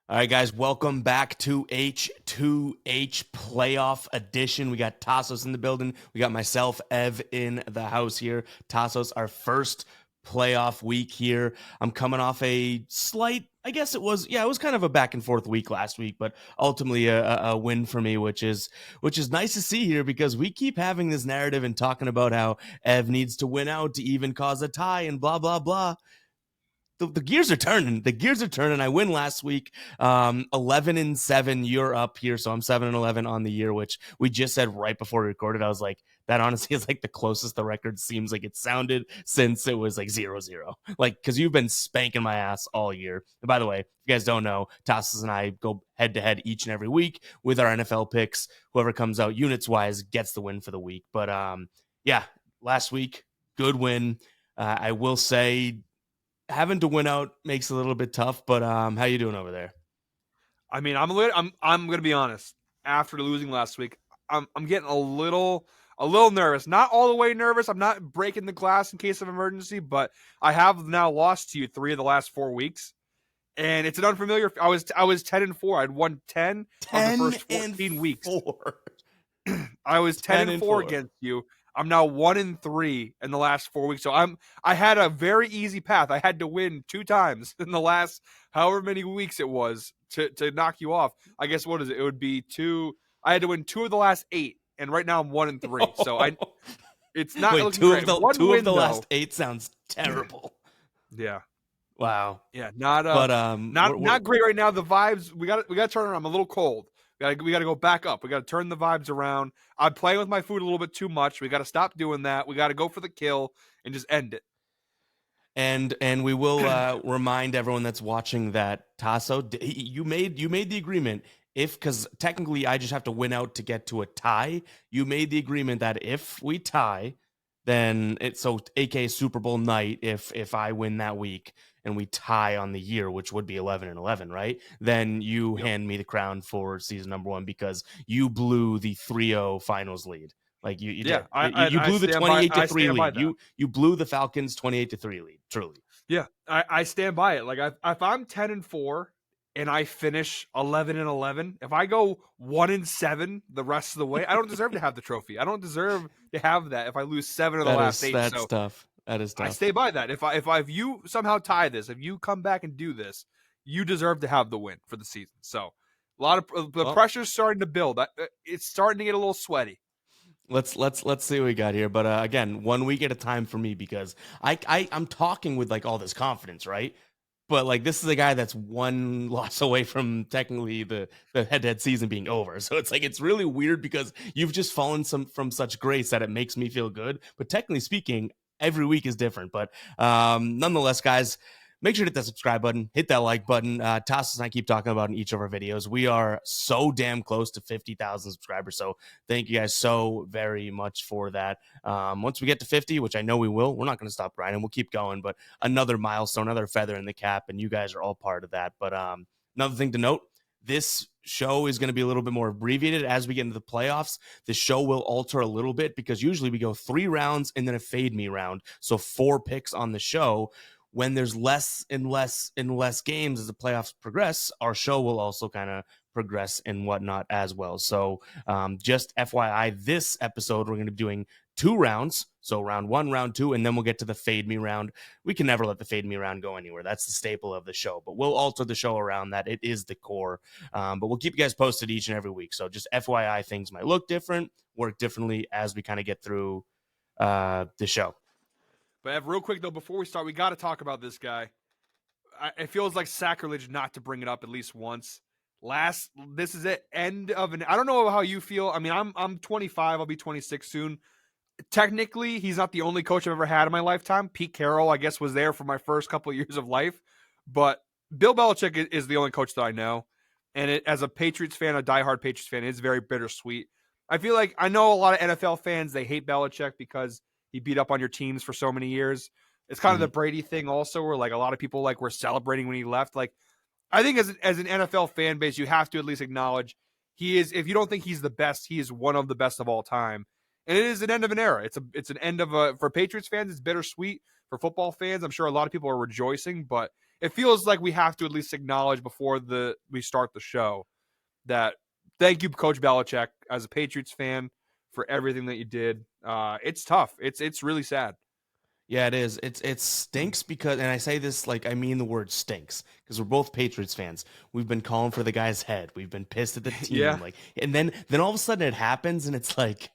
All right, guys, welcome back to H2H playoff edition. We got Tasos in the building. We got myself, Ev, in the house here. Tasos, our first playoff week here. I'm coming off a slight, I guess it was kind of a back and forth week last week, but ultimately a win for me, which is nice to see here because we keep having this narrative and talking about how Ev needs to win out to even cause a tie and blah, blah, blah. The gears are turning. The gears are turning. I win last week, 11-7. You're up here, so I'm 7-11 on the year, which we just said right before we recorded. I was like, that honestly is like the closest the record seems like it sounded since it was like 0-0. Like, because you've been spanking my ass all year. And by the way, if you guys don't know, Tasos and I go head to head each and every week with our NFL picks. Whoever comes out units wise gets the win for the week. But yeah, last week, good win. I will say, having to win out makes it a little bit tough, but how you doing over there? I mean, I'm going to be honest. After losing last week, I'm getting a little nervous. Not all the way nervous. I'm not breaking the glass in case of emergency, but I have now lost to you 3 of the last 4 weeks, and it's an unfamiliar. I was 10-4. I'd won 10 of the first 14 weeks. I was 10-4 against you. I'm now 1-3 in the last 4 weeks. So I had a very easy path. I had to win 2 times in the last however many weeks it was to knock you off. I guess what is it? It would be 2. I had to win 2 of the last 8, and right now I'm 1-3. So it's not. Wait, two of the last 8 sounds terrible. Yeah. Wow. Yeah. Not great right now. The vibes we got to turn around. I'm a little cold. We got to go back up. We got to turn the vibes around. I'm playing with my food a little bit too much. We got to stop doing that. We got to go for the kill and just end it. And we will remind everyone that's watching that Tasso, you made the agreement because technically I just have to win out to get to a tie. You made the agreement that if we tie, then it's AK Super Bowl night. If I win that week and we tie on the year, which would be 11-11, right? Then you hand me the crown for season number 1 because you blew the 3-0 finals lead. Like you did. You blew the 28-3 lead. You blew the Falcons 28-3 lead. Truly. Yeah, I stand by it. Like if I'm 10-4 and I finish 11-11, if I go 1-7 the rest of the way, I don't deserve to have the trophy. I don't deserve to have that if I lose 7 of the last 8. That's tough. That is tough. I stay by that. If you somehow tie this, if you come back and do this, you deserve to have the win for the season. So a lot of the pressure's starting to build. It's starting to get a little sweaty. Let's see what we got here. But again, 1 week at a time for me because I'm talking with like all this confidence, right? But like this is a guy that's 1 loss away from technically the head-to-head season being over. So it's like it's really weird because you've just fallen from such grace that it makes me feel good. But technically speaking, every week is different. But nonetheless, guys, make sure to hit that subscribe button, hit that like button. Tasos and I keep talking about in each of our videos. We are so damn close to 50,000 subscribers. So thank you guys so very much for that. Once we get to 50, which I know we will, we're not going to stop grinding. We'll keep going. But another milestone, another feather in the cap, and you guys are all part of that. But another thing to note, this show is going to be a little bit more abbreviated as we get into the playoffs. The show will alter a little bit because usually we go 3 rounds and then a fade me round. So 4 picks on the show. When there's less and less and less games as the playoffs progress, our show will also kind of progress and whatnot as well. So just FYI, this episode, we're going to be doing 2 rounds. So round 1, round 2, and then we'll get to the fade me round. We can never let the fade me round go anywhere. That's the staple of the show, but we'll alter the show around that. It is the core, but we'll keep you guys posted each and every week. So just FYI, things might look different, work differently as we kind of get through the show. But real quick, though, before we start, we got to talk about this guy. It feels like sacrilege not to bring it up at least once. This is it. End of an. I don't know how you feel. I mean, I'm 25. I'll be 26 soon. Technically, he's not the only coach I've ever had in my lifetime. Pete Carroll, I guess, was there for my first couple of years of life. But Bill Belichick is the only coach that I know. And as a Patriots fan, a diehard Patriots fan, it's very bittersweet. I feel like I know a lot of NFL fans, they hate Belichick because he beat up on your teams for so many years. It's kind of the Brady thing also, where like a lot of people like were celebrating when he left. Like, I think as an NFL fan base, you have to at least acknowledge he is. If you don't think he's the best, he is one of the best of all time. And it is an end of an era. It's an end of for Patriots fans. It's bittersweet. For football fans, I'm sure a lot of people are rejoicing, but it feels like we have to at least acknowledge before we start the show that thank you, Coach Belichick, as a Patriots fan, for everything that you did. It's tough. It's really sad. Yeah, it is. It stinks because, and I say this like I mean the word stinks, because we're both Patriots fans. We've been calling for the guy's head. We've been pissed at the team. Yeah. Like, and then all of a sudden it happens, and it's like,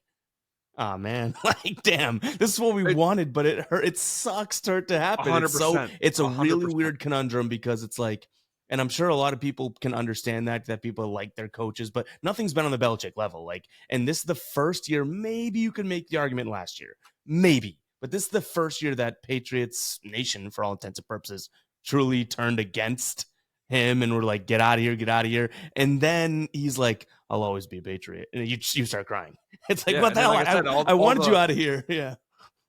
oh man, like damn, this is what we wanted, but it hurt. It sucks for it to happen. 100%. It's a really 100%. weird conundrum, because it's like, and I'm sure a lot of people can understand that people like their coaches, but nothing's been on the Belichick level. Like, and this is the first year. Maybe you can make the argument last year, maybe. But this is the first year that Patriots Nation, for all intents and purposes, truly turned against him and were like, get out of here, get out of here. And then he's like, I'll always be a Patriot. And you start crying. It's like, what the hell? Like I wanted you out of here. Yeah.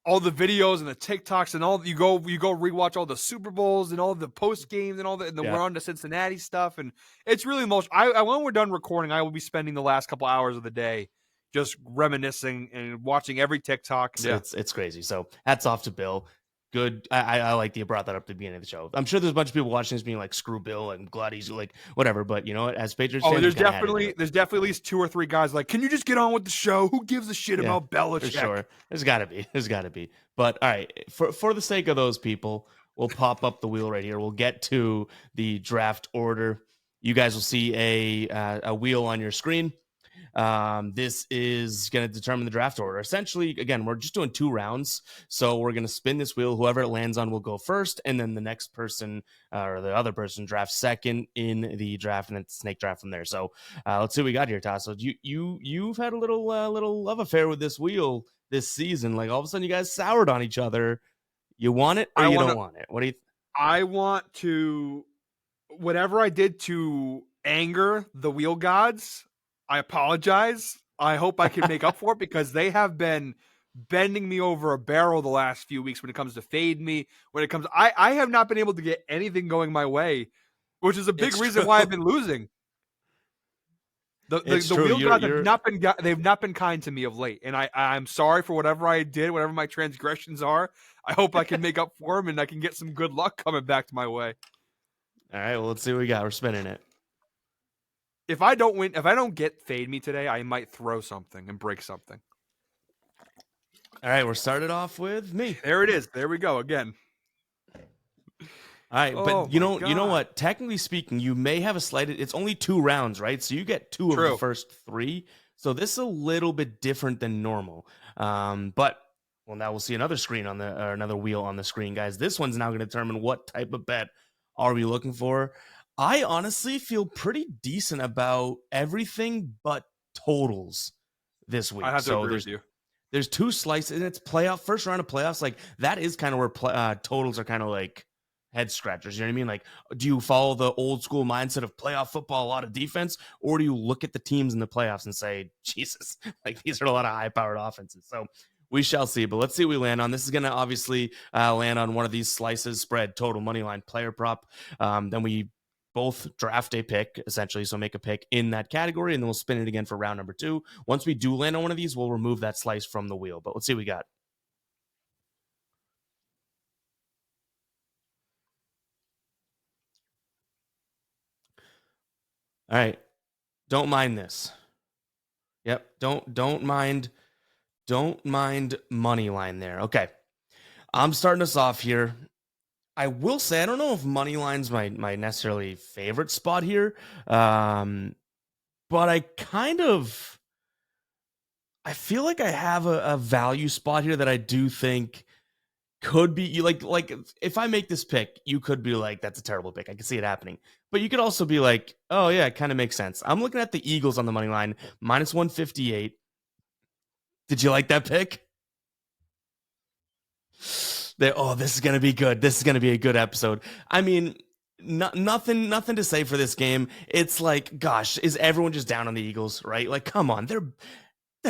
All the videos and the TikToks and all, you go rewatch all the Super Bowls and all the post games and all the, we're on to Cincinnati stuff. And it's really when we're done recording, I will be spending the last couple hours of the day just reminiscing and watching every TikTok. It's crazy. So hats off to Bill. Good. I like that you brought that up at the beginning of the show. I'm sure there's a bunch of people watching this being like, screw Bill, and glad he's like, whatever. But you know what? As Patriots fans, there's definitely at least 2 or 3 guys like, can you just get on with the show? Who gives a shit about Belichick? For sure. There's got to be. But all right, for the sake of those people, we'll pop up the wheel right here. We'll get to the draft order. You guys will see a wheel on your screen. This is going to determine the draft order. Essentially, again, we're just doing 2 rounds. So we're going to spin this wheel. Whoever it lands on will go first. And then the next person or the other person drafts second in the draft, and then snake draft from there. So let's see what we got here, Tasos. You've had a little love affair with this wheel this season. Like all of a sudden you guys soured on each other. You want it or don't want it? What do you I want to, whatever I did to anger the wheel gods, I apologize. I hope I can make up for it, because they have been bending me over a barrel the last few weeks when it comes to fade me. When it comes, I have not been able to get anything going my way, which is a big reason why I've been losing. The wheel gods they've not been kind to me of late, and I'm sorry for whatever I did, whatever my transgressions are. I hope I can make up for them, and I can get some good luck coming back to my way. All right, well, let's see what we got. We're spinning it. If I don't get fade me today, I might throw something and break something. All right, we're started off with me. There it is. There we go again. All right, but you know what? Technically speaking, you may have a slight. It's only 2 rounds, right? So you get 2 of the first 3. So this is a little bit different than normal. But now we'll see another screen another wheel on the screen, guys. This one's now going to determine what type of bet are we looking for. I honestly feel pretty decent about everything but totals this week. I have to agree with you. There's 2 slices, and it's first round of playoffs. Like that is kind of where totals are kind of like head scratchers. You know what I mean? Like, do you follow the old school mindset of playoff football, a lot of defense, or do you look at the teams in the playoffs and say, Jesus, like these are a lot of high powered offenses? So we shall see, but let's see what we land on. This is going to obviously land on one of these slices: spread, total, money line, player prop. Then we both draft a pick, essentially, so make a pick in that category, and then we'll spin it again for round number 2. Once we do land on one of these, we'll remove that slice from the wheel, but let's see what we got. All right, don't mind this. Yep, don't mind money line there. Okay, I'm starting us off here. I will say, I don't know if money line's my necessarily favorite spot here, but I feel like I have a value spot here that I do think could be like if I make this pick, you could be like, that's a terrible pick. I can see it happening, but you could also be like, oh yeah, it kind of makes sense. I'm looking at the Eagles on the money line, -158. Did you like that pick? This is going to be good. This is going to be a good episode. I mean, nothing to say for this game. It's like, gosh, is everyone just down on the Eagles, right? Like, come on, they're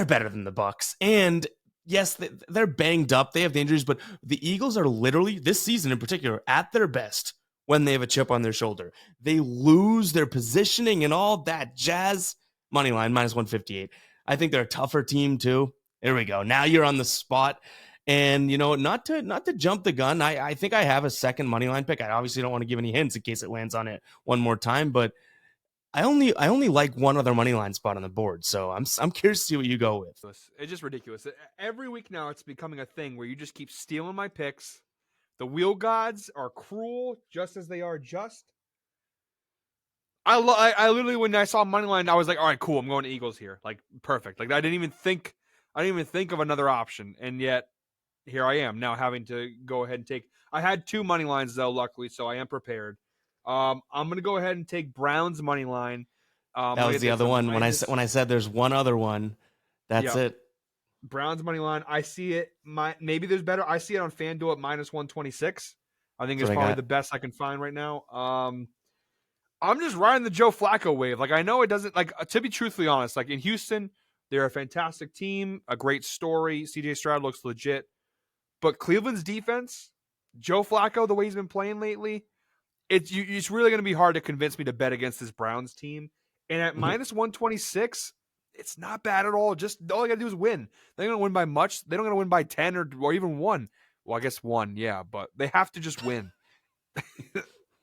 better than the Bucs. And yes, they're banged up. They have the injuries, but the Eagles are literally, this season in particular, at their best when they have a chip on their shoulder. They lose their positioning and all that jazz. Money line, -158. I think they're a tougher team too. There we go. Now you're on the spot. And not to jump the gun, I think I have a second money line pick. I obviously don't want to give any hints in case it lands on it one more time, but I only like one other money line spot on the board, so I'm curious to see what you go with. It's just ridiculous. Every week now, it's becoming a thing where you just keep stealing my picks. The wheel gods are cruel, just as they are just. I literally, when I saw money line, I was like, all right, cool. I'm going to Eagles here. Like, perfect. Like, I didn't even think of another option, and yet here I am now having to go ahead and take. I had two money lines though, luckily, so I am prepared. I'm gonna go ahead and take Browns money line. That was the other one. When I said there's one other one, that's it. Browns money line. I see it. Maybe there's better. I see it on FanDuel at -126. I think it's probably the best I can find right now. I'm just riding the Joe Flacco wave. Like, I know it doesn't, like, to be truthfully honest, like in Houston, they're a fantastic team, a great story. CJ Stroud looks legit. But Cleveland's defense, Joe Flacco, the way he's been playing lately, it's really going to be hard to convince me to bet against this Browns team. And at -126, it's not bad at all. Just all I got to do is win. They're going to win by much. They don't going to win by 10 or even 1. Well, I guess 1, yeah, but they have to just win.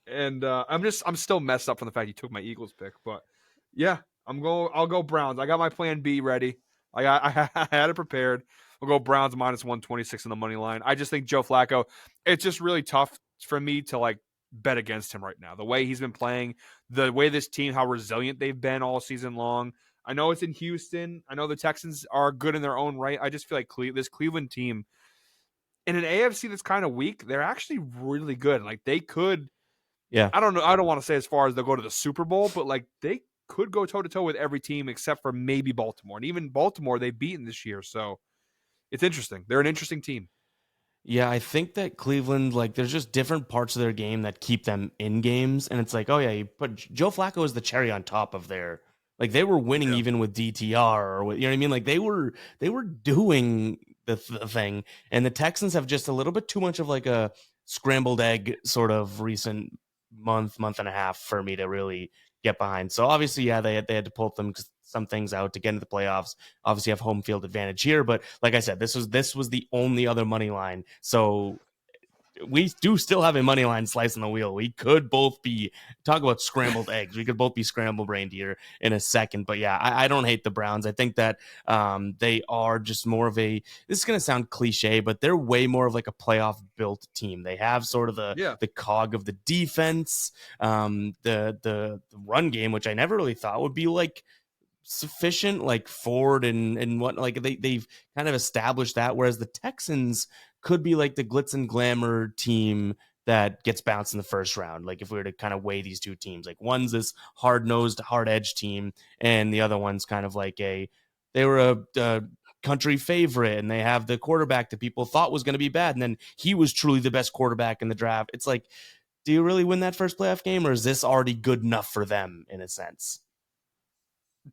And I'm still messed up from the fact you took my Eagles pick, but yeah, I'll go Browns. I got my plan B ready. I had it prepared. I'll go Browns -126 on the money line. I just think Joe Flacco, it's just really tough for me to like bet against him right now. The way he's been playing, the way this team, how resilient they've been all season long. I know it's in Houston. I know the Texans are good in their own right. I just feel like this Cleveland team in an AFC that's kind of weak, they're actually really good. Like they could. Yeah. I don't know. I don't want to say as far as they'll go to the Super Bowl, but like they could go toe to toe with every team except for maybe Baltimore. And even Baltimore, they've beaten this year. So it's interesting. They're an interesting team. Yeah, I think that Cleveland, like, there's just different parts of their game that keep them in games. And it's like, oh, yeah, you put Joe Flacco is the cherry on top of their, like, they were winning even with DTR or, you know what I mean? Like, they were doing the thing. And the Texans have just a little bit too much of like a scrambled egg sort of recent month and a half for me to really get behind. So obviously, yeah, they had to pull some things out to get into the playoffs. Obviously, have home field advantage here, but like I said, this was the only other money line. So we do still have a money line slice on the wheel. We could both be talk about scrambled eggs. We could both be scrambled brained here in a second. But yeah, I don't hate the Browns. I think that they are just more of a. This is going to sound cliche, but they're way more of like a playoff built team. They have sort of the cog of the defense, the run game, which I never really thought would be like sufficient, like Ford and what, like they've kind of established that, whereas the Texans could be like the glitz and glamour team that gets bounced in the first round. Like if we were to kind of weigh these two teams, like one's this hard-nosed, hard-edged team, and the other one's kind of like they were a country favorite, and they have the quarterback that people thought was going to be bad, and then he was truly the best quarterback in the draft. It's like, do you really win that first playoff game, or is this already good enough for them in a sense?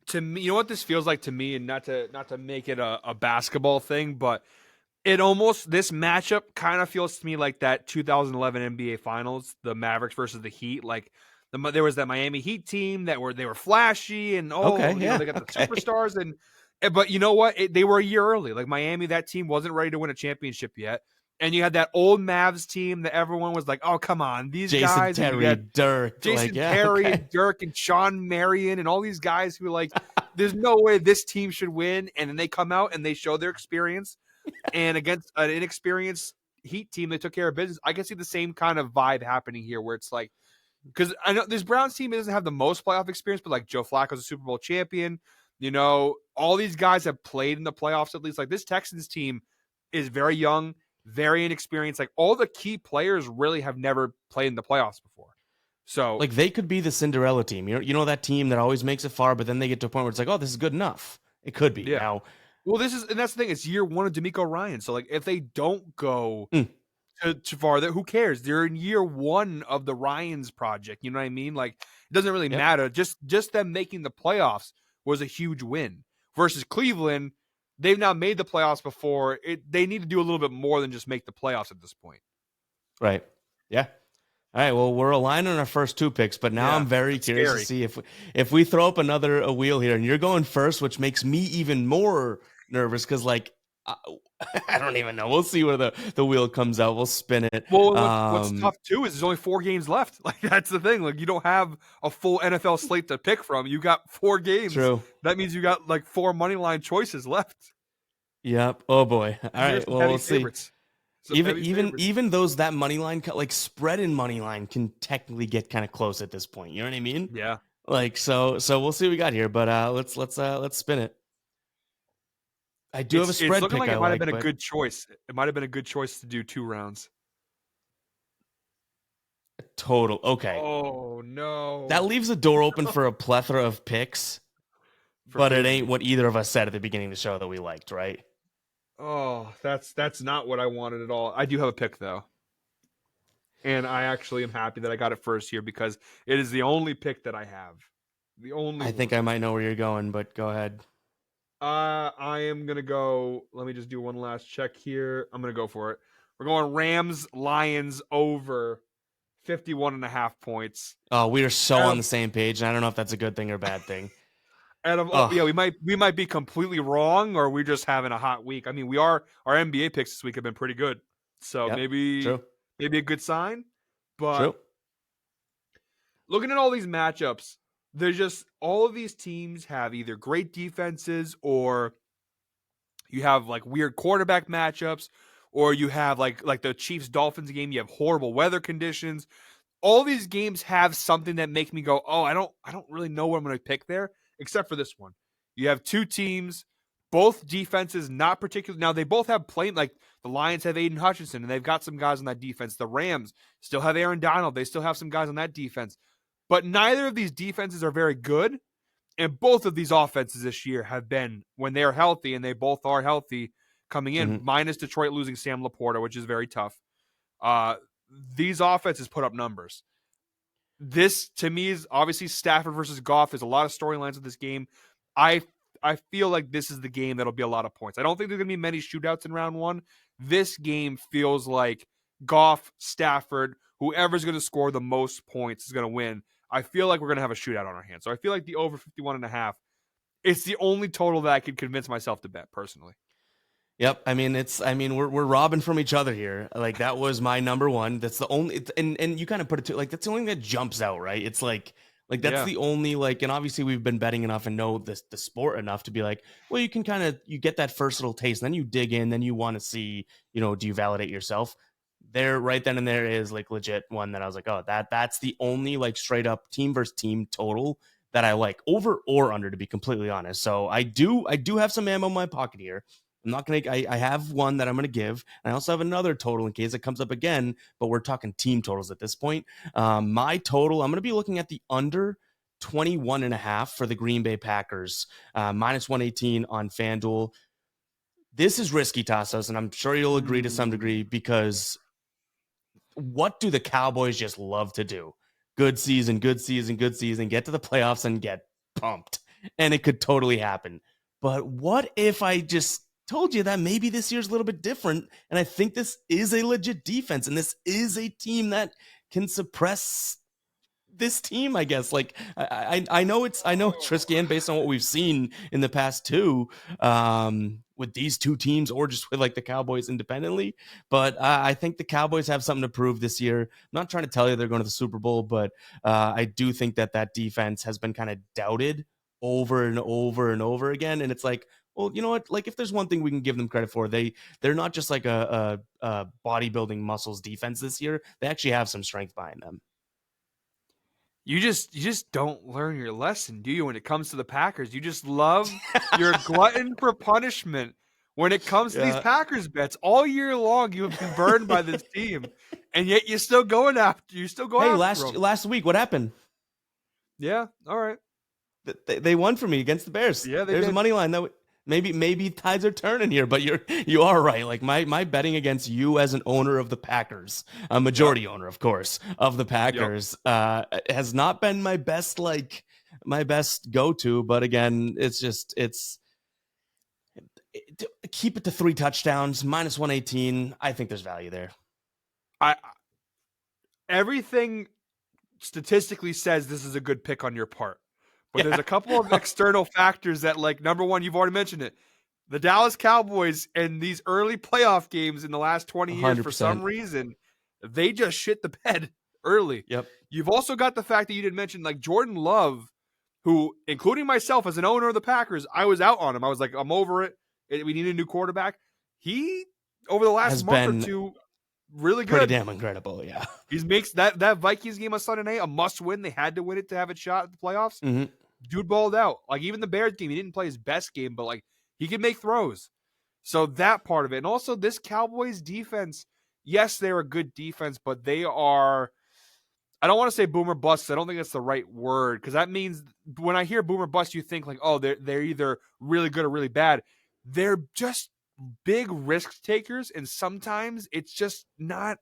To me, you know what this feels like to me, and not to make it a basketball thing, but it almost, this matchup kind of feels to me like that 2011 NBA Finals, the Mavericks versus the Heat. Like there was that Miami Heat team they were flashy and they got the superstars but you know what? They were a year early. Like Miami, that team wasn't ready to win a championship yet. And you had that old Mavs team that everyone was like, "Oh, come on, these guys." Terry, Dirk, Terry, and Dirk, and Sean Marion, and all these guys who like, there's no way this team should win. And then they come out and they show their experience. And against an inexperienced Heat team, they took care of business. I can see the same kind of vibe happening here, where it's like, because I know this Browns team doesn't have the most playoff experience, but like Joe Flacco's a Super Bowl champion. You know, all these guys have played in the playoffs at least. Like this Texans team is very young, very inexperienced. Like all the key players really have never played in the playoffs before. So like they could be the Cinderella team. You know that team that always makes it far, but then they get to a point where it's like, oh, this is good enough. It could be now. Well, and that's the thing. It's year one of DeMeco Ryan. So, like, if they don't go too far, who cares? They're in year one of the Ryans project. You know what I mean? Like, it doesn't really matter. Just them making the playoffs was a huge win. Versus Cleveland, they've now made the playoffs before. They need to do a little bit more than just make the playoffs at this point. Right. Yeah. All right, well, we're aligned on our first two picks, but now I'm very curious to see if we throw up a wheel here, and you're going first, which makes me even more nervous because, like, I, I don't even know. We'll see where the wheel comes out. We'll spin it. Well, what's tough too is there's only 4 games left. Like that's the thing. Like you don't have a full NFL slate to pick from. You got 4 games. True. That means you got like 4 money line choices left. Yep. Oh boy. All And here's right. some Well, heavy we'll see. favorites. Some heavy favorites. Even those that money line like spread in money line can technically get kind of close at this point. You know what I mean? Yeah. Like so we'll see what we got here, but let's spin it. I do have a spread It's looking pick like it might have been but a good choice. It might have been a good choice to do 2 rounds. total. Okay. Oh no. That leaves the door open for a plethora of picks, but it ain't what either of us said at the beginning of the show that we liked, right? Oh, that's not what I wanted at all. I do have a pick though. And I actually am happy that I got it first here because it is the only pick that I have. The only I think I might know where you're going, but go ahead. I am going to go. Let me just do one last check here. I'm going to go for it. We're going Rams Lions over 51.5 points. Oh, we are so on the same page, and I don't know if that's a good thing or bad thing. Yeah, we might be completely wrong, or we're just having a hot week. I mean, our NBA picks this week have been pretty good, so maybe a good sign. But looking at all these matchups, there's just all of these teams have either great defenses, or you have like weird quarterback matchups, or you have like the Chiefs Dolphins game. You have horrible weather conditions. All these games have something that make me go, oh, I don't really know what I'm going to pick there. Except for this one. You have 2 teams, both defenses not particularly. Now, they both have like the Lions have Aiden Hutchinson, and they've got some guys on that defense. The Rams still have Aaron Donald. They still have some guys on that defense. But neither of these defenses are very good, and both of these offenses this year have been, when they're healthy, and they both are healthy coming in, minus Detroit losing Sam Laporta, which is very tough. These offenses put up numbers. This, to me, is obviously Stafford versus Goff. There's a lot of storylines with this game. I feel like this is the game that'll be a lot of points. I don't think there's going to be many shootouts in round 1. This game feels like Goff, Stafford, whoever's going to score the most points is going to win. I feel like we're going to have a shootout on our hands. So I feel like the over 51.5, it's the only total that I could convince myself to bet, personally. Yep. I mean, we're robbing from each other here. Like, that was my number one. That's the only, and you kind of put it to, like, that's the only thing that jumps out, right? It's like that's the only, like, and obviously we've been betting enough and know the sport enough to be like, well, you can you get that first little taste, and then you dig in, then you want to see, do you validate yourself? There, right then and there is like legit one that I was like, oh, that's the only like straight up team versus team total that I like, over or under, to be completely honest. So I do have some ammo in my pocket here. I'm not going to, I have one that I'm going to give. And I also have another total in case it comes up again, but we're talking team totals at this point. My total, I'm going to be looking at the under 21.5 for the Green Bay Packers, minus 118 on FanDuel. This is risky, Tasos, and I'm sure you'll agree to some degree, because what do the Cowboys just love to do? Good season, get to the playoffs and get pumped. And it could totally happen. But what if I just told you that maybe this year's a little bit different, and I think this is a legit defense, and this is a team that can suppress this team, I guess. Like, I know it's risky, and based on what we've seen in the past 2, with these 2 teams, or just with like the Cowboys independently, but I think the Cowboys have something to prove this year. I'm not trying to tell you they're going to the Super Bowl, but I do think that defense has been kind of doubted over and over and over again, and it's like, well, you know what? Like, if there's one thing we can give them credit for, they're not just like a bodybuilding muscles defense this year. They actually have some strength behind them. You just don't learn your lesson, do you? When it comes to the Packers, you just love your glutton for punishment. When it comes to these Packers bets, all year long you have been burned by this team, and yet you're still going after. You still go. Hey, last week, what happened? Yeah, all right. They won for me against the Bears. Yeah, there's a money line that maybe tides are turning here, but you are right. Like, my betting against you as an owner of the Packers, a majority owner, of course, of the Packers, has not been my best go-to. But again, keep it to 3 touchdowns, minus 118. I think there's value there. Everything statistically says this is a good pick on your part. But there's a couple of external factors that, like, number one, you've already mentioned it. The Dallas Cowboys in these early playoff games in the last 20 years, for some 100%. reason, they just shit the bed early. Yep. You've also got the fact that you didn't mention like Jordan Love, who, including myself as an owner of the Packers, I was out on him. I was like, I'm over it. We need a new quarterback. He, over the last Has month or been two, really pretty good. damn incredible. Yeah. He makes that Vikings game on Sunday night a must win. They had to win it to have a shot at the playoffs. Mm-hmm. Dude balled out. Like even the Bears game, he didn't play his best game, but like he can make throws. So that part of it. And also this Cowboys defense, yes, they're a good defense, but they are, I don't want to say boomer bust. I don't think that's the right word, because that means when I hear boomer bust, you think like, oh, they're either really good or really bad. They're just big risk takers, and sometimes it's just not.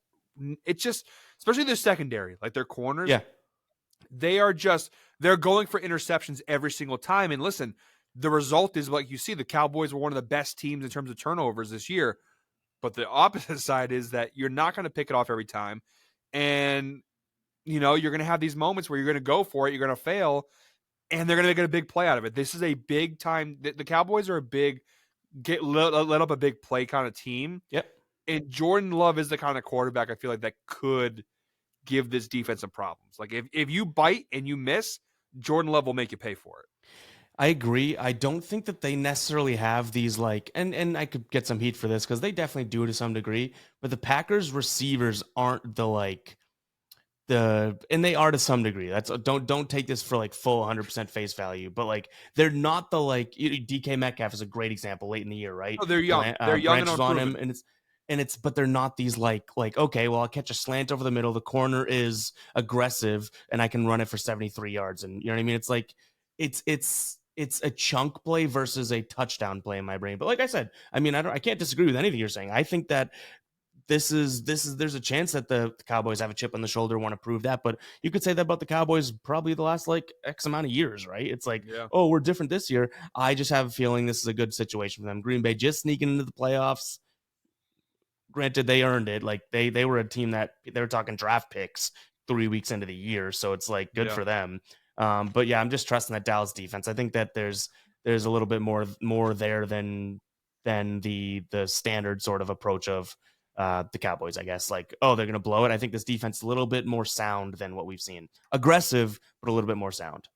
It's just, especially their secondary, like their corners. Yeah. They're going for interceptions every single time. And listen, the result is like you see, the Cowboys were one of the best teams in terms of turnovers this year. But the opposite side is that you're not going to pick it off every time. And, you're going to have these moments where you're going to go for it, you're going to fail, and they're going to get a big play out of it. This is a big time. The Cowboys are a big, let up a big play kind of team. Yep. And Jordan Love is the kind of quarterback I feel like that could give this defense some problems. Like if you bite and you miss, Jordan Love will make you pay for it. I agree. I don't think that they necessarily have these like, and I could get some heat for this because they definitely do to some degree, but the Packers receivers aren't and they are to some degree. That's don't take this for like full 100% face value, but like they're not the like DK Metcalf is a great example late in the year, right? Oh, they're young. They're young and on him, but they're not these like okay, well I'll catch a slant over the middle. The corner is aggressive, and I can run it for 73 yards, and you know what I mean. It's like it's a chunk play versus a touchdown play in my brain. But like I said, I mean I can't disagree with anything you're saying. I think that there's a chance that the Cowboys have a chip on the shoulder, want to prove that, but you could say that about the Cowboys probably the last like X amount of years, right? It's like, oh, we're different this year. I just have a feeling this is a good situation for them. Green Bay just sneaking into the playoffs. Granted, they earned it. Like they were a team that they were talking draft picks 3 weeks into the year, so it's like good for them. But yeah, I'm just trusting that Dallas defense. I think that there's a little bit more there than the standard sort of approach of the Cowboys, I guess. Like, oh, they're going to blow it. I think this defense is a little bit more sound than what we've seen. Aggressive, but a little bit more sound.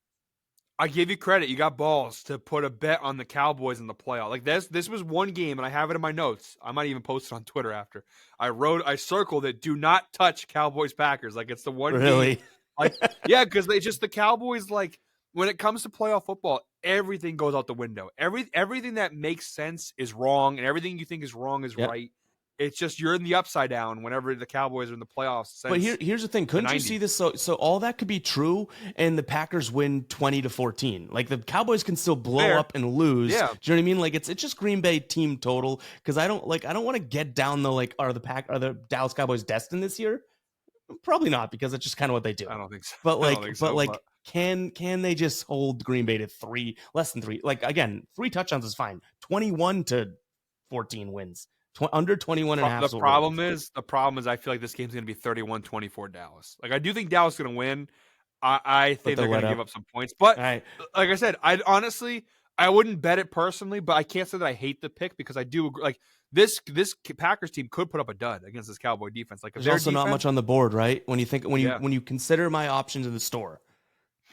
I give you credit. You got balls to put a bet on the Cowboys in the playoff. Like this was one game, and I have it in my notes. I might even post it on Twitter after. I circled it. Do not touch Cowboys Packers. Like it's the one really game. Like yeah, because they just the Cowboys, like when it comes to playoff football, everything goes out the window. Everything that makes sense is wrong, and everything you think is wrong is right. It's just you're in the upside down whenever the Cowboys are in the playoffs. But here's the thing. Couldn't you see this? So all that could be true, and the Packers win 20-14. Like the Cowboys can still blow up and lose. Yeah. Do you know what I mean? Like it's just Green Bay team total. Because I don't want to get down the like are the Dallas Cowboys destined this year? Probably not, because it's just kind of what they do. I don't think so. But like, can they just hold Green Bay to less than 3? Like again, 3 touchdowns is fine. 21-14 wins. Under 21 and a half. The problem is I feel like this game's going to be 31-24 Dallas. Like I do think Dallas is going to win. I think they're going to give up some points. But like I said, I wouldn't bet it personally, but I can't say that I hate the pick, because I do agree. Like this Packers team could put up a dud against this Cowboy defense. Like there's also not much on the board, right? When you consider my options in the store.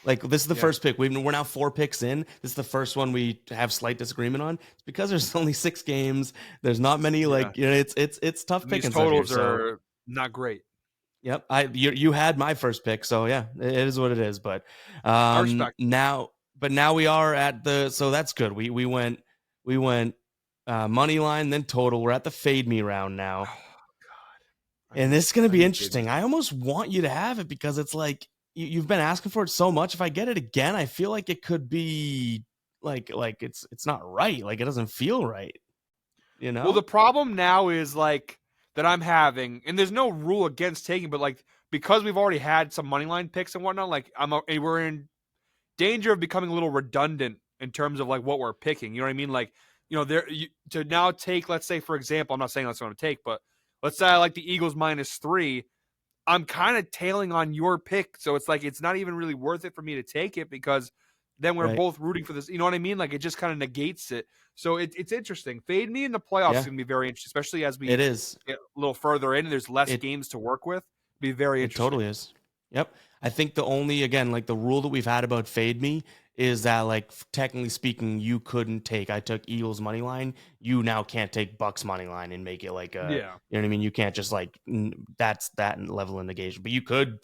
Like this is the first pick. We're now 4 picks in. This is the first one we have slight disagreement on. It's because there's only 6 games. There's not many it's tough picking. These totals are not great. Yep. You had my first pick, so yeah, it is what it is. But now we are at so that's good. We went money line, then total. We're at the fade me round now. Oh God. And this is gonna be interesting. I almost want you to have it, because it's like you've been asking for it so much. If I get it again, I feel like it could be like it's not right. Like it doesn't feel right. You know? Well, the problem now is like that I'm having, and there's no rule against taking, but like because we've already had some money line picks and whatnot, like we're in danger of becoming a little redundant in terms of like what we're picking. You know what I mean? Like, to now take, let's say, for example, I'm not saying that's what I'm going to take, but let's say I like the Eagles -3. I'm kind of tailing on your pick. So it's like, it's not even really worth it for me to take it, because then we're Right. both rooting for this. You know what I mean? Like it just kind of negates it. So it's interesting. Fade me in the playoffs is Yeah, going to be very interesting, especially as we it is. get a little further in and there's less It games to work with. Be very It interesting. totally is. Yep. I think the only, again, like the rule that we've had about fade me is that, like, technically speaking, you couldn't take. I took Eagles money line. You now can't take Bucks money line and make it like a. Yeah. You know what I mean? You can't just like that's that level of negation. But you could,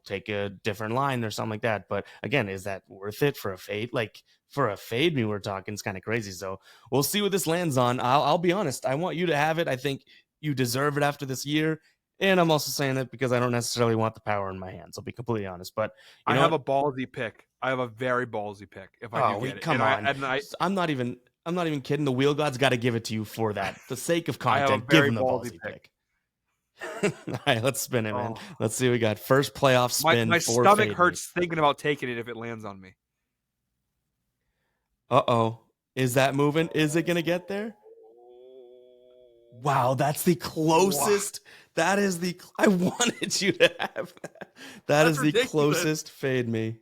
take a different line or something like that. But again, is that worth it for a fade? Like for a fade me, we're talking, it's kind of crazy. So we'll see what this lands on. I'll be honest. I want you to have it. I think you deserve it after this year. And I'm also saying that because I don't necessarily want the power in my hands. I'll be completely honest. But I have a ballsy pick. I have a very ballsy pick if I do get it. Come on. I'm not even kidding. The wheel gods got to give it to you for that. The sake of content, give him the ballsy pick. All right, let's spin it, man. Let's see what we got. First playoff spin. My stomach hurts thinking about taking it if it lands on me. Uh-oh. Is that moving? Is it going to get there? Wow, that's the closest. That is I wanted you to have that. That is ridiculous. The closest fade me.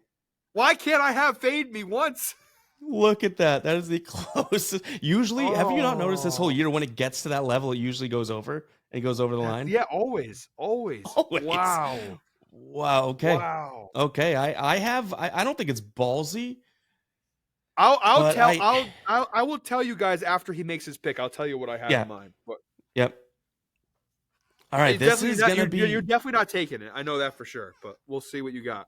Why can't I have fade me once? Look at that. That is the closest. Usually, have you not noticed this whole year when it gets to that level, it usually goes over and it goes over the line? Yeah, always. Wow. Okay. Wow. Okay. I don't think it's ballsy. I will tell you guys after he makes his pick. I'll tell you what I have in mind. But yep. All right, this is going to be. You're definitely not taking it. I know that for sure. But we'll see what you got.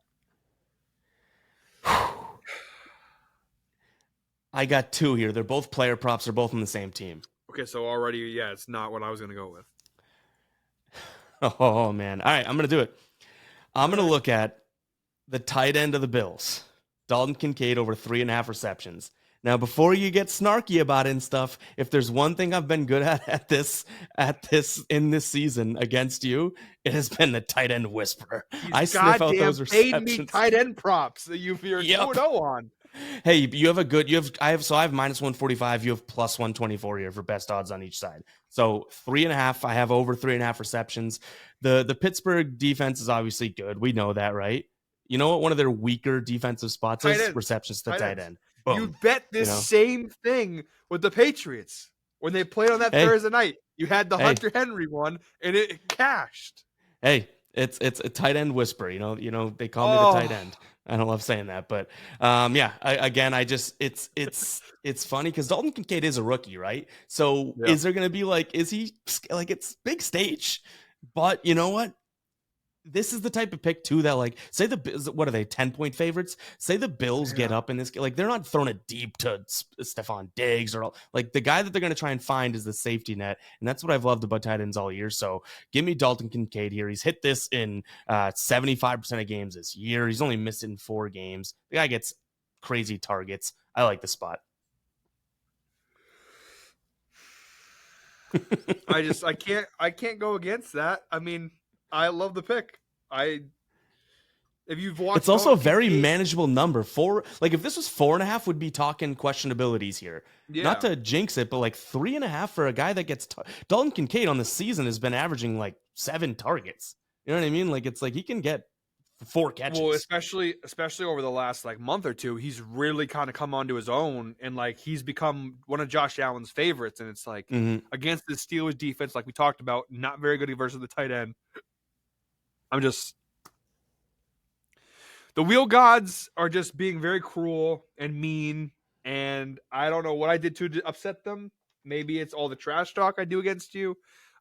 I got two here. They're both player props. They're both on the same team. Okay, so already, it's not what I was going to go with. Oh, man. All right, I'm going to do it. I'm going to look at the tight end of the Bills, Dalton Kincaid, over 3.5 receptions. Now, before you get snarky about it and stuff, if there's one thing I've been good at this in this season against you, it has been the tight end whisperer. I sniff out those receptions. Paid me tight end props that you're 2-0 on. Hey, you have I have minus 145. You have plus 124 here for best odds on each side. So 3.5. I have over 3.5 receptions. The Pittsburgh defense is obviously good. We know that, right? You know what? One of their weaker defensive spots is receptions to tight end. Boom. You bet this same thing with the Patriots when they played on that Thursday night. You had the Hunter Henry one, and it cashed. Hey, it's a tight end whisper. You know they call me the tight end. I don't love saying that, but it's funny because Dalton Kincaid is a rookie, right? So is there going to be is he like, it's big stage, but you know what? This is the type of pick too that say the Bills, what are they, 10-point favorites? Say the Bills get up in this, they're not throwing it deep to Stephon Diggs or the guy that they're going to try and find is the safety net. And that's what I've loved about tight ends all year. So give me Dalton Kincaid here. He's hit this in 75% of games this year. He's only missed it in 4 games. The guy gets crazy targets. I like the spot. I can't go against that. I mean, I love the pick. If you've watched, it's also a very manageable number. 4, if this was 4.5, would be talking questionabilities here. Yeah. Not to jinx it, but 3.5 for a guy that gets Dalton Kincaid on the season has been averaging 7 targets. You know what I mean? It's he can get 4 catches. Well, especially over the last month or two, he's really kind of come onto his own, and he's become one of Josh Allen's favorites. And it's against the Steelers defense, like we talked about, not very good versus the tight end. The wheel gods are just being very cruel and mean, and I don't know what I did to upset them. Maybe it's all the trash talk I do against you.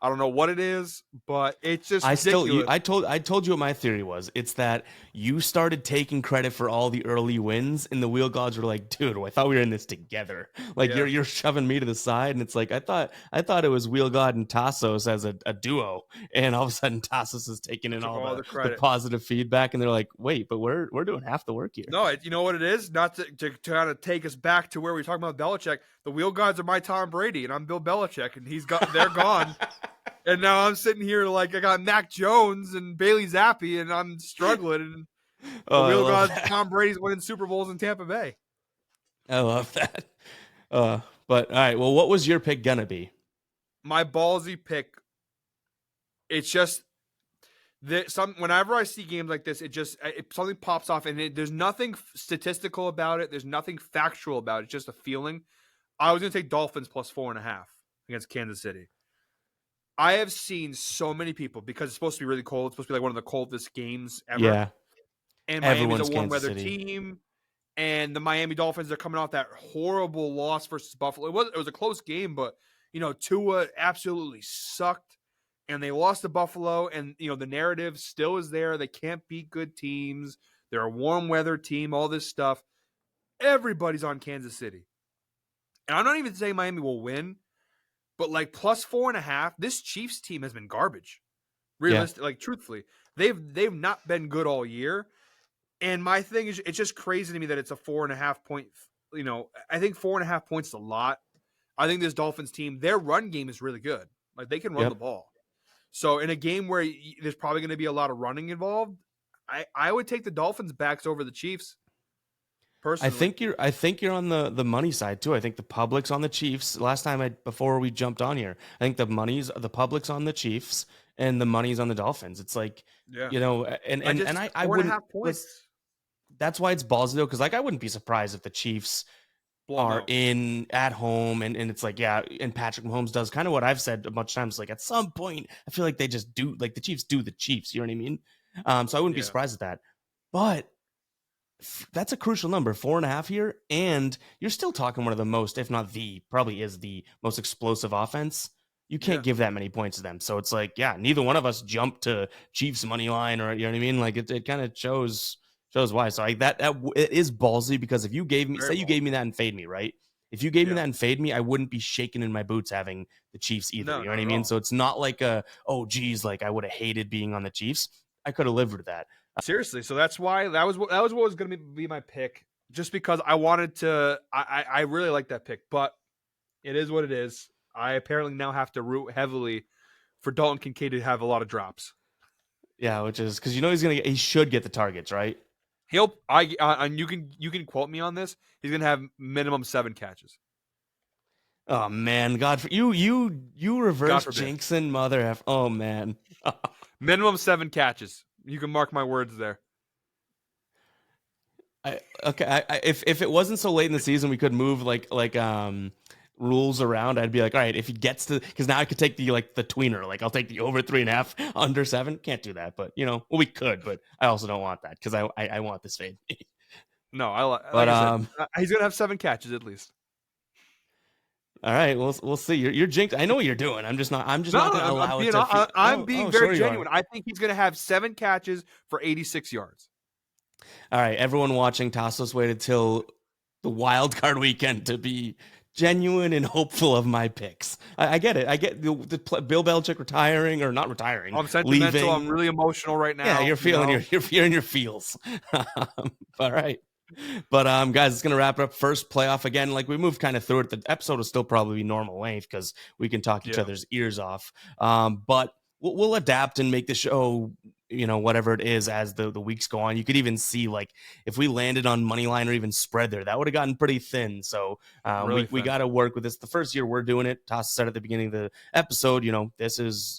I don't know what it is, but it's just ridiculous. I told you what my theory was. It's that you started taking credit for all the early wins, and the wheel gods were like, "Dude, I thought we were in this together." You're shoving me to the side, and it's I thought it was wheel god and Tasos as a duo, and all of a sudden Tasos is taking in all the positive feedback, and they're like, "Wait, but we're doing half the work here." No, you know what it is? Not to kind of take us back to where we were talking about Belichick. The wheel gods are my Tom Brady, and I'm Bill Belichick, and they're gone. And now I'm sitting here I got Mac Jones and Bailey Zappi, and I'm struggling. And the wheel gods, Tom Brady's winning Super Bowls in Tampa Bay. I love that. But all right, well, what was your pick gonna be? My ballsy pick. It's just Whenever I see games like this, something pops off, and there's nothing statistical about it. There's nothing factual about it. It's just a feeling. I was going to take Dolphins plus 4.5 against Kansas City. I have seen so many people, because it's supposed to be really cold. It's supposed to be like one of the coldest games ever. Yeah. And Everyone's Miami's a warm Kansas weather City. team. And the Miami Dolphins are coming off that horrible loss versus Buffalo. It was a close game, but Tua absolutely sucked, and they lost to Buffalo. And the narrative still is there. They can't beat good teams. They're a warm weather team. All this stuff. Everybody's on Kansas City, and I'm not even saying Miami will win, but like plus 4.5. This Chiefs team has been garbage. Realistic, like truthfully, they've not been good all year. And my thing is, it's just crazy to me that it's a 4.5 point. I think 4.5 points is a lot. I think this Dolphins team, their run game is really good. Like they can run the ball. So in a game where there's probably going to be a lot of running involved, I would take the Dolphins backs over the Chiefs. Personally, I think you're on the money side too. I think the public's on the Chiefs. Last time before we jumped on here, I think the public's on the Chiefs and the money's on the Dolphins. It's like and I wouldn't. That's why it's ballsy though, because like I wouldn't be surprised if the Chiefs are in at home and it's like, and Patrick Mahomes does kind of what I've said a bunch of times, like at some point I feel like they just do, like the Chiefs do the Chiefs, you know what I mean? So I wouldn't be surprised at that, but that's a crucial number, 4.5 here, and you're still talking one of the most, if not probably is the most explosive offense. You can't give that many points to them, so it's like, neither one of us jumped to Chiefs money line, or you know what I mean? Like it kind of shows why. So that it is ballsy, because if you gave me, you gave me that and fade me, right? If you gave me that and fade me, I wouldn't be shaking in my boots having the Chiefs either. You know what I mean? So it's not like like I would have hated being on the Chiefs. I could have lived with that. Seriously. So that's why that was what was going to be my pick, just because I wanted to. I really like that pick, but it is what it is. I apparently now have to root heavily for Dalton Kincaid to have a lot of drops. Yeah, which is because he should get the targets, right? And you can quote me on this. He's gonna have minimum 7 catches. Oh man, you reverse jinxing mother f. Oh man, minimum 7 catches. You can mark my words there. If it wasn't so late in the season, we could move like rules around. I'd be like, all right, if he gets to, because now I could take the tweener, like I'll take the over 3.5, under 7. Can't do that, but we could, but I also don't want that because I want this fade. No, I said, he's gonna have 7 catches at least. All right, we'll see. You're jinxed. I know what you're doing. I'm just not going to allow it to. I'm being very genuine. I think he's going to have 7 catches for 86 yards. All right, everyone watching, Tasos waited till the wild card weekend to be genuine and hopeful of my picks. I get it. I get the Bill Belichick retiring, or not retiring. I'm sentimental. Leaving. I'm really emotional right now. Yeah, you're feeling you're feeling your feels. All right. But guys, it's gonna wrap it up. First playoff again. Like we moved kind of through it. The episode will still probably be normal length because we can talk each other's ears off. But we'll adapt and make the show, whatever it is as the weeks go on. You could even see like if we landed on money line or even spread there, that would have gotten pretty thin. So we got to work with this. The first year we're doing it. Tasos said at the beginning of the episode, this is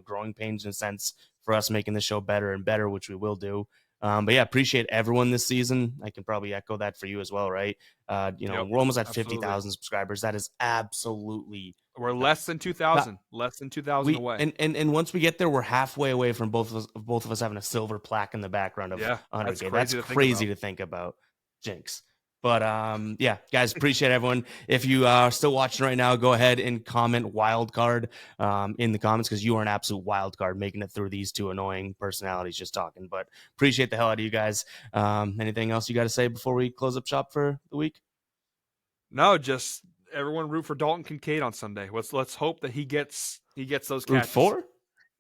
growing pains in a sense for us making the show better and better, which we will do. But appreciate everyone this season. I can probably echo that for you as well, right? We're almost at 50,000 subscribers. That is absolutely. We're less than 2,000. Less than 2,000 away. And once we get there, we're halfway away from both of us having a silver plaque in the background of 100K. That's crazy to think about. Jinx. But guys, appreciate everyone. If you are still watching right now, go ahead and comment wildcard in the comments, because you are an absolute wildcard making it through these two annoying personalities just talking. But appreciate the hell out of you guys. Anything else you got to say before we close up shop for the week? No, just everyone root for Dalton Kincaid on Sunday. Let's hope that he gets those catches. Root for?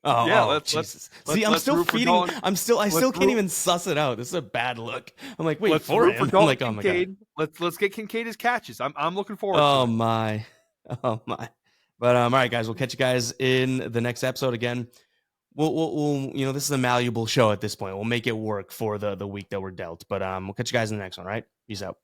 Oh, yeah, Jesus. See, I'm still feeding. I still can't even suss it out. This is a bad look. I'm like, wait, for him. I'm like, oh my God. Let's get Kincaid his catches. I'm looking forward to it. Oh my. But all right, guys, we'll catch you guys in the next episode again. We'll this is a malleable show at this point. We'll make it work for the week that we're dealt. But we'll catch you guys in the next one, all right? Peace out.